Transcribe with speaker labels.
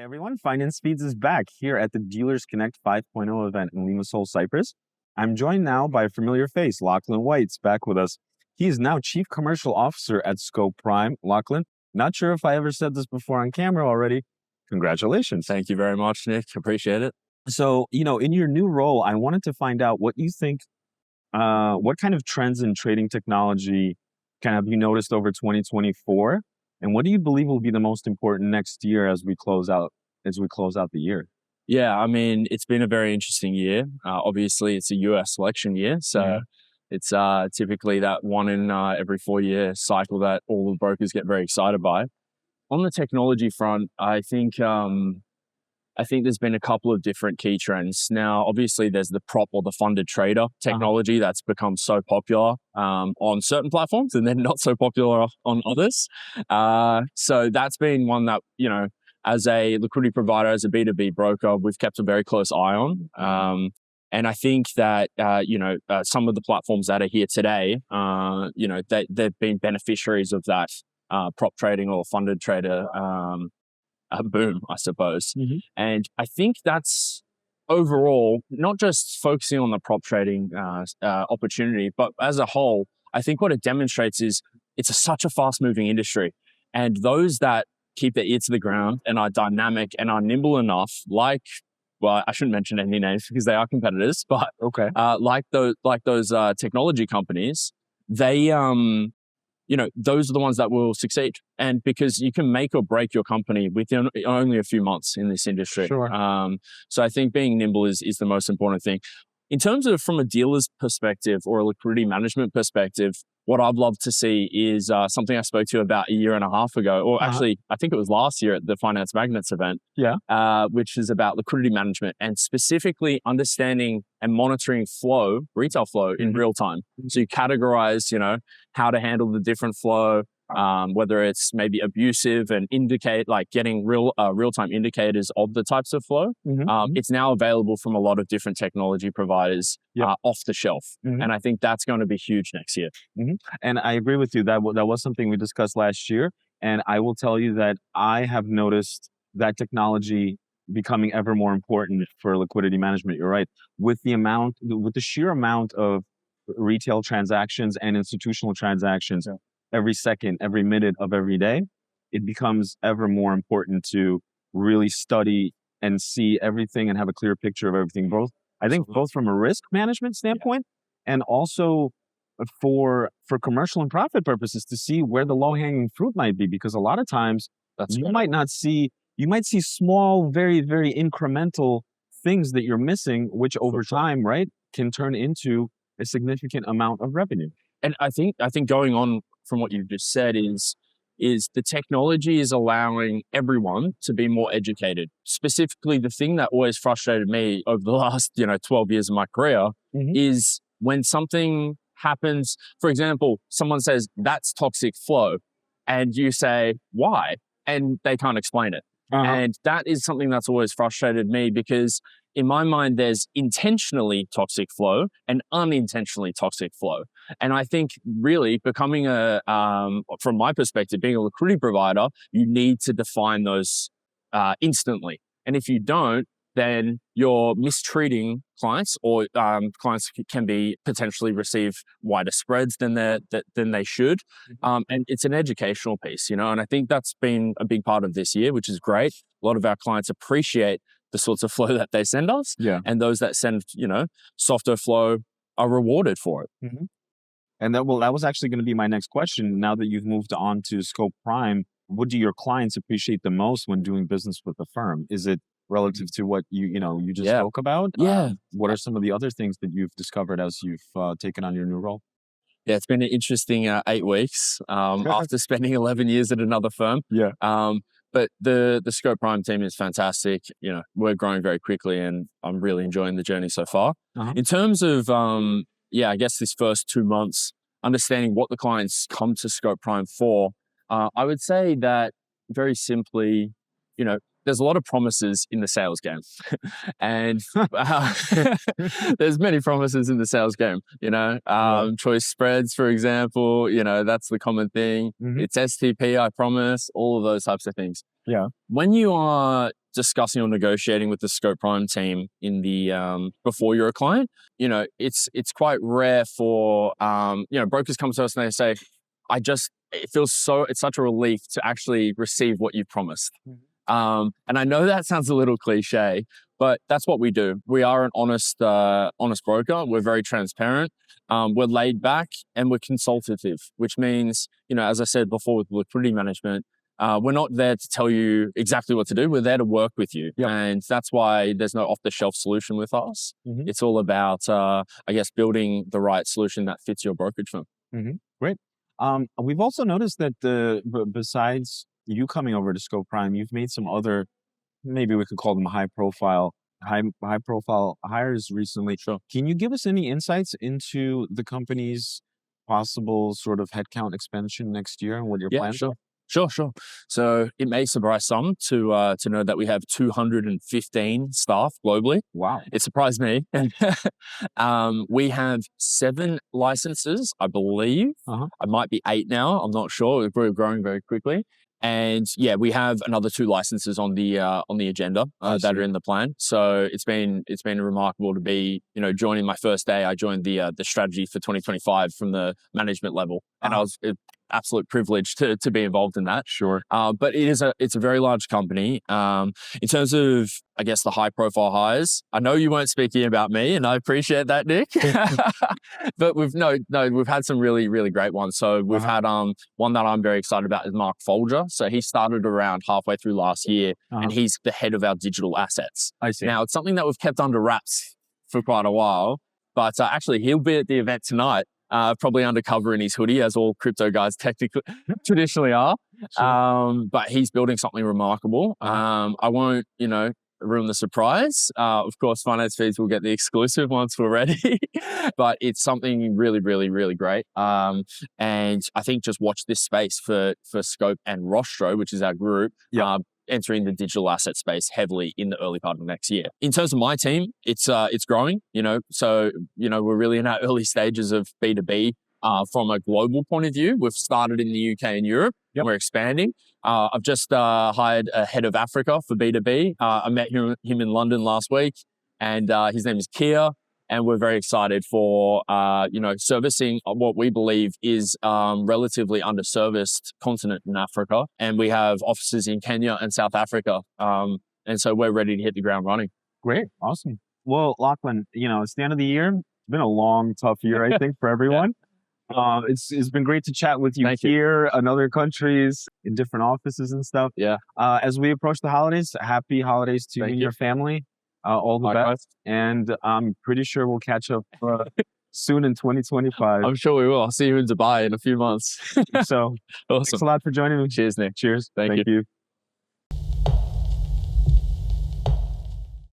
Speaker 1: everyone, FinanceFeeds is back here at the Dealers Connect 5.0 event in Limassol, Cyprus. I'm joined now by a familiar face, Lachlan White, back with us. He is now Chief Commercial Officer at Scope Prime. Lachlan, not sure if I ever said this before on camera already. Congratulations.
Speaker 2: Thank you very much, Nick. Appreciate it.
Speaker 1: So, in your new role, I wanted to find out what you think, what kind of trends in trading technology have you noticed over 2024? And what do you believe will be the most important next year as we close out the year?
Speaker 2: Yeah, I mean, it's been a very interesting year. Obviously, it's a US election year, so it's typically that one in every 4-year cycle that all the brokers get very excited by. On the technology front, I think there's been a couple of different key trends. Now, obviously, there's the prop or the funded trader technology that's become so popular on certain platforms and then not so popular on others. So that's been one that, as a liquidity provider, as a B2B broker, we've kept a very close eye on. And I think that, some of the platforms that are here today, they've been beneficiaries of that prop trading or funded trader boom, I suppose. And I think that's overall, not just focusing on the prop trading opportunity, but as a whole, I think what it demonstrates is it's such a fast moving industry. And those that keep their ear to the ground and are dynamic and are nimble enough, I shouldn't mention any names because they are competitors, but like those technology companies, they those are the ones that will succeed. And because you can make or break your company within only a few months in this industry.
Speaker 1: Sure.
Speaker 2: So I think being nimble is the most important thing. In terms of from a dealer's perspective or a liquidity management perspective, what I'd love to see is something I spoke to about a year and a half ago, or actually, I think it was last year at the Finance Magnets event, which is about liquidity management and specifically understanding and monitoring retail flow in real time. So you categorize, how to handle the different flow, whether it's maybe abusive and indicate getting real-time indicators of the types of flow. It's now available from a lot of different technology providers off the shelf. And I think that's going to be huge next year.
Speaker 1: And I agree with you. That was something we discussed last year. And I will tell you that I have noticed that technology becoming ever more important for liquidity management. You're right. With the sheer amount of retail transactions and institutional transactions, every second, every minute of every day, it becomes ever more important to really study and see everything and have a clear picture of everything. Both from a risk management standpoint and also for commercial and profit purposes to see where the low-hanging fruit might be. Because a lot of times you might see small, very, very incremental things that you're missing, which over time, can turn into a significant amount of revenue.
Speaker 2: And I think going on from what you've just said is the technology is allowing everyone to be more educated. Specifically, the thing that always frustrated me over the last 12 years of my career is when something happens. For example, someone says that's toxic flow, and you say why, and they can't explain it. And that is something that's always frustrated me because in my mind, there's intentionally toxic flow and unintentionally toxic flow. And I think really becoming from my perspective, being a liquidity provider, you need to define those instantly. And if you don't, then you're mistreating clients, or clients can be potentially receive wider spreads than they should. And it's an educational piece, and I think that's been a big part of this year, which is great. A lot of our clients appreciate the sorts of flow that they send us, and those that send, softer flow are rewarded for it.
Speaker 1: And that was actually going to be my next question. Now that you've moved on to Scope Prime, what do your clients appreciate the most when doing business with the firm? Is it relative to what you just spoke about? What are some of the other things that you've discovered as you've taken on your new role?
Speaker 2: Yeah, it's been an interesting 8 weeks after spending 11 years at another firm. But the Scope Prime team is fantastic. We're growing very quickly and I'm really enjoying the journey so far. In terms of, I guess this first 2 months, understanding what the clients come to Scope Prime for, I would say that very simply, there's a lot of promises in the sales game, and there's many promises in the sales game. Choice spreads, for example. That's the common thing. It's STP, I promise. All of those types of things.
Speaker 1: Yeah.
Speaker 2: When you are discussing or negotiating with the Scope Prime team in the before you're a client, it's quite rare for brokers come to us and they say, it's such a relief to actually receive what you promised. And I know that sounds a little cliche, but that's what we do. We are an honest broker. We're very transparent. We're laid back and we're consultative, which means, as I said before with liquidity management, we're not there to tell you exactly what to do. We're there to work with you. Yep. And that's why there's no off-the-shelf solution with us. It's all about, building the right solution that fits your brokerage firm.
Speaker 1: Great. We've also noticed that besides you coming over to Scope Prime, you've made some other, maybe we could call them high profile hires recently.
Speaker 2: Sure.
Speaker 1: Can you give us any insights into the company's possible sort of headcount expansion next year and what your plans are?
Speaker 2: Sure. So it may surprise some to know that we have 215 staff globally.
Speaker 1: Wow.
Speaker 2: It surprised me. We have 7 licenses, I believe. I might be 8 now. I'm not sure. We're growing very quickly. And we have another 2 licenses on the agenda that are in the plan. So it's been remarkable to be, joining my first day. I joined the strategy for 2025 from the management level, and I was absolute privilege to be involved in that.
Speaker 1: Sure.
Speaker 2: But it's a very large company. In terms of, I guess, the high profile hires, I know you weren't speaking about me, and I appreciate that, Nick. But we've had some really, really great ones. So we've had one that I'm very excited about is Mark Folger. So he started around halfway through last year, and he's the head of our digital assets.
Speaker 1: I see.
Speaker 2: Now, it's something that we've kept under wraps for quite a while, but actually he'll be at the event tonight. Probably undercover in his hoodie, as all crypto guys traditionally are. Sure. But he's building something remarkable. I won't, ruin the surprise. Of course, FinanceFeeds will get the exclusive once we're ready. But it's something really, really, really great. And I think just watch this space for Scope and Rostro, which is our group. Entering the digital asset space heavily in the early part of next year. In terms of my team, it's growing, so, we're really in our early stages of B2B from a global point of view. We've started in the UK and Europe, and we're expanding. I've just hired a head of Africa for B2B. I met him in London last week, and his name is Kia. And we're very excited for, servicing what we believe is relatively underserviced continent in Africa. And we have offices in Kenya and South Africa. And so we're ready to hit the ground running.
Speaker 1: Great. Awesome. Well, Lachlan, it's the end of the year. It's been a long, tough year, I think, for everyone. It's been great to chat with you here in other countries, in different offices and stuff.
Speaker 2: Yeah.
Speaker 1: As we approach the holidays, happy holidays to you and your family. All the best. And I'm pretty sure we'll catch up soon in 2025.
Speaker 2: I'm sure we will. I'll see you in Dubai in a few months.
Speaker 1: So
Speaker 2: awesome.
Speaker 1: Thanks a lot for joining me.
Speaker 2: Cheers, Nick.
Speaker 1: Cheers.
Speaker 2: Thank you.